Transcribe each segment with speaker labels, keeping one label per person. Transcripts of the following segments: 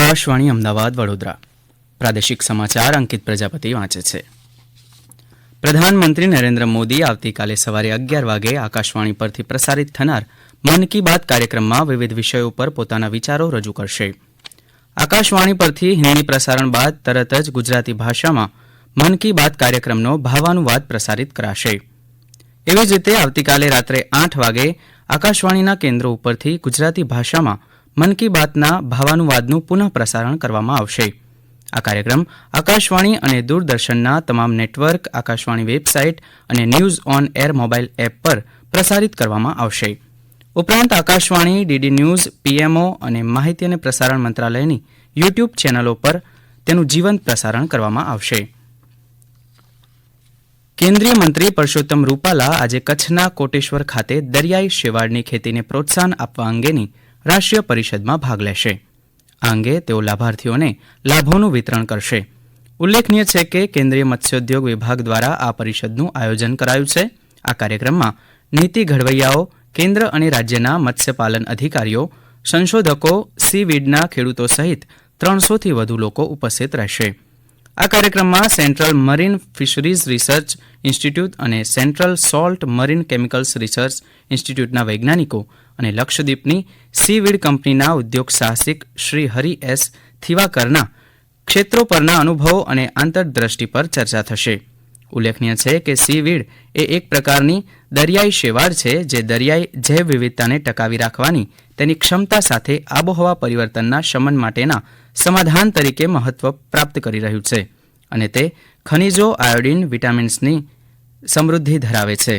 Speaker 1: આકાશવાણી અમદાવાદ વડોદરા પ્રાદેશિક સમાચાર અંકિત પ્રજાપતિ વાંચે છે. પ્રધાનમંત્રી નરેન્દ્ર મોદી આવતીકાલે સવારે 11 વાગે આકાશવાણી પરથી પ્રસારિત થનાર મન કી બાત કાર્યક્રમમાં વિવિધ વિષયો પર પોતાના વિચારો રજૂ કરશે. આકાશવાણી પરથી હિન્દી પ્રસારણ બાદ તરત જ ગુજરાતી ભાષામાં મન કી બાત કાર્યક્રમનો ભાવાનુવાદ પ્રસારિત કરાશે. એવી જ રીતે આવતીકાલે રાત્રે 8 વાગે આકાશવાણીના કેન્દ્રો ઉપરથી ગુજરાતી ભાષામાં મન કી બાતના ભાવાનુવાદનું પુનઃ પ્રસારણ કરવામાં આવશે. આ કાર્યક્રમ આકાશવાણી અને દૂરદર્શનના તમામ નેટવર્ક, આકાશવાણી વેબસાઇટ અને news on air mobile app પર પ્રસારિત કરવામાં આવશે. ઉપરાંત આકાશવાણી, ડીડી ન્યૂઝ, પીએમઓ અને માહિતી અને પ્રસારણ મંત્રાલયની યુટ્યુબ ચેનલો પર તેનું જીવંત પ્રસારણ કરવામાં આવશે. કેન્દ્રીય મંત્રી પરસોત્તમ રૂપાલા આજે કચ્છના કોટેશ્વર ખાતે દરિયાઈ શેવાળની ખેતીને પ્રોત્સાહન આપવા અંગેની રાષ્ટ્રીય પરિષદમાં ભાગ લેશે. આ અંગે તેઓ લાભાર્થીઓને લાભોનું વિતરણ કરશે. ઉલ્લેખનીય છે કે કેન્દ્રીય મત્સ્યોદ્યોગ વિભાગ દ્વારા આ પરિષદનું આયોજન કરાયું છે. આ કાર્યક્રમમાં નીતિ ઘડવૈયાઓ, કેન્દ્ર અને રાજ્યના મત્સ્યપાલન અધિકારીઓ, સંશોધકો, સીવીડના ખેડૂતો સહિત 300થી વધુ લોકો ઉપસ્થિત રહેશે. આ કાર્યક્રમમાં central marine fisheries research institute અને central salt marine chemicals research ઇન્સ્ટિટ્યૂટના વૈજ્ઞાનિકો અને લક્ષદ્વીપની સીવીડ કંપનીના ઉદ્યોગ સાહસિક શ્રી હરિ એસ થિવાકરના ક્ષેત્રો પરના અનુભવો અને આંતરદ્રષ્ટિ પર ચર્ચા થશે. ઉલ્લેખનીય છે કે સીવીડ એ એક પ્રકારની દરિયાઈ શેવાળ છે જે દરિયાઈ જૈવ વિવિધતાને ટકાવી રાખવાની તેની ક્ષમતા સાથે આબોહવા પરિવર્તનના શમન માટેના સમાધાન તરીકે મહત્વ પ્રાપ્ત કરી રહ્યું છે અને તે ખનિજો, આયોડિન, વિટામિન્સની સમૃદ્ધિ ધરાવે છે.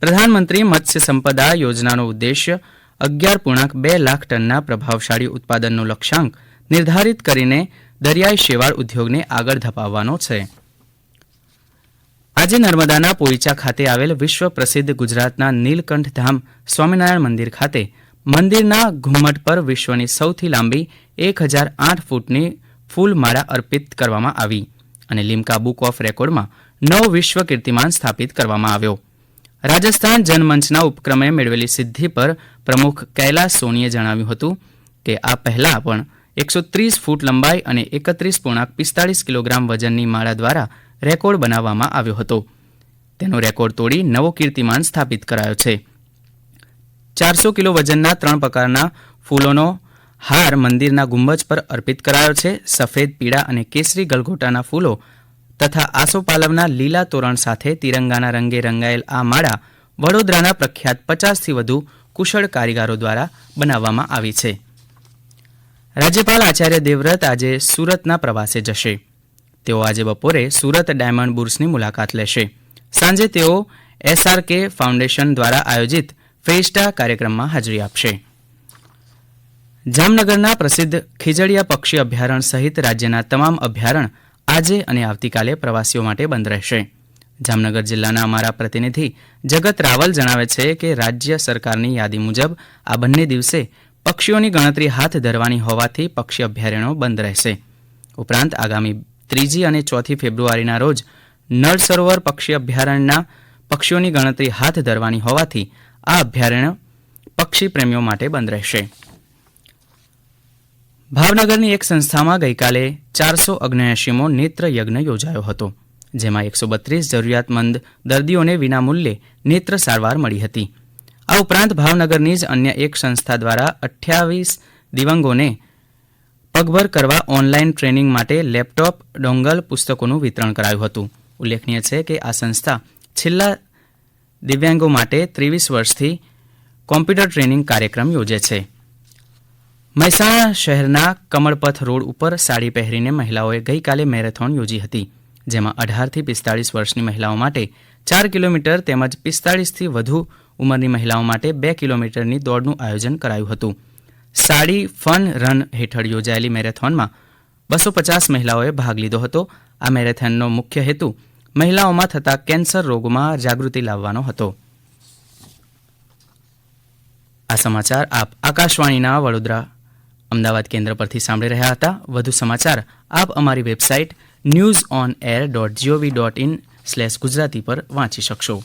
Speaker 1: પ્રધાનમંત્રી મત્સ્ય સંપદા યોજનાનો ઉદ્દેશ્ય 11.2 લાખ ટનના પ્રભાવશાળી ઉત્પાદનનો લક્ષ્યાંક નિર્ધારિત કરીને દરિયાઈ શેવાળ ઉદ્યોગને આગળ ધપાવવાનો છે. આજે નર્મદાના પોઈચા ખાતે આવેલ વિશ્વ પ્રસિદ્ધ ગુજરાતના નીલકંઠ ધામ સ્વામિનારાયણ મંદિર ખાતે મંદિરના ઘુમ્મટ પર વિશ્વની સૌથી લાંબી 1008 ફૂટની ફૂલમાળા અર્પિત કરવામાં આવી અને લિમ્કા બુક ઓફ રેકોર્ડમાં નવ વિશ્વ કીર્તિમાન સ્થાપિત કરવામાં આવ્યો. રાજસ્થાન જનમંચના ઉપક્રમે મેળવેલી સિદ્ધિ પર પ્રમુખ કૈલાસ સોનીએ જણાવ્યું હતું કે આ પહેલા પણ 130 ફૂટ લંબાઈ અને 31.45 કિલોગ્રામ વજનની માળા દ્વારા રેકોર્ડ બનાવવામાં આવ્યો હતો. તેનો રેકોર્ડ તોડી નવો કીર્તિમાન સ્થાપિત કરાયો છે. 400 કિલો વજનના 3 પ્રકારના ફૂલોનો હાર મંદિરના ગુંબજ પર અર્પિત કરાયો છે. સફેદ, પીળા અને કેસરી ગલગોટાના ફૂલો તથા આસોપાલવના લીલા તોરણ સાથે તિરંગાના રંગે રંગાયેલ આ માળા વડોદરાના પ્રખ્યાત 50થી વધુ કુશળ કારીગરો દ્વારા બનાવવામાં આવી છે. રાજ્યપાલ આચાર્ય દેવવ્રત આજે સુરતના પ્રવાસે જશે. તેઓ આજે બપોરે સુરત ડાયમંડ બુર્સની મુલાકાત લેશે. સાંજે તેઓ SRK ફાઉન્ડેશન દ્વારા આયોજિત ફેસ્ટા કાર્યક્રમમાં હાજરી આપશે. જામનગરના પ્રસિદ્ધ ખીજડીયા પક્ષી અભયારણ્ય સહિત રાજ્યના તમામ અભયારણ્ય આજે અને આવતીકાલે પ્રવાસીઓ માટે બંધ રહેશે. જામનગર જિલ્લાના અમારા પ્રતિનિધિ જગત રાવલ જણાવે છે કે રાજ્ય સરકારની યાદી મુજબ આ બંને દિવસે પક્ષીઓની ગણતરી હાથ ધરવાની હોવાથી પક્ષી અભયારણ્યો બંધ રહેશે. ઉપરાંત આગામી 3 અને 4 ફેબ્રુઆરીના રોજ નળ સરોવર પક્ષી અભયારણ્યના પક્ષીઓની ગણતરી હાથ ધરવાની હોવાથી આ અભયારણ્ય પક્ષી પ્રેમીઓ માટે બંધ રહેશે. ભાવનગરની એક સંસ્થામાં ગઈકાલે 479મો નેત્ર યજ્ઞ યોજાયો હતો, જેમાં 132 જરૂરિયાતમંદ દર્દીઓને વિનામૂલ્યે નેત્ર સારવાર મળી હતી. આ ઉપરાંત ભાવનગરની જ અન્ય એક સંસ્થા દ્વારા 28 દિવ્યાંગોને પગભર કરવા ઓનલાઈન ટ્રેનિંગ માટે લેપટોપ, ડોંગલ, પુસ્તકોનું વિતરણ કરાયું હતું. ઉલ્લેખનીય છે કે આ સંસ્થા છેલ્લા દિવ્યાંગો માટે 23 વર્ષથી કોમ્પ્યુટર ટ્રેનિંગ કાર્યક્રમ યોજે છે. મહેસાણા શહેરના કમળપથ રોડ ઉપર સાડી પહેરીને મહિલાઓએ ગઈકાલે મેરેથોન યોજી હતી, જેમાં 18થી 45 વર્ષની મહિલાઓ માટે 4 કિલોમીટર તેમજ 45થી વધુ ઉંમરની મહિલાઓ માટે 2 કિલોમીટરની દોડનું આયોજન કરાયું હતું. સાડી ફન રન હેઠળ યોજાયેલી મેરેથોનમાં 250 મહિલાઓએ ભાગ લીધો હતો. આ મેરેથોનનો મુખ્ય હેતુ મહિલાઓમાં થતા કેન્સર રોગમાં જાગૃતિ લાવવાનો હતો. આ સમાચાર આપ આકાશવાણીના વડોદરા અમદાવાદ કેન્દ્ર પરથી સાંભળી રહ્યા હતા. વધુ સમાચાર આપ અમારી વેબસાઇટ newsonair.gov.in/ગુજરાતી પર વાંચી શકશો.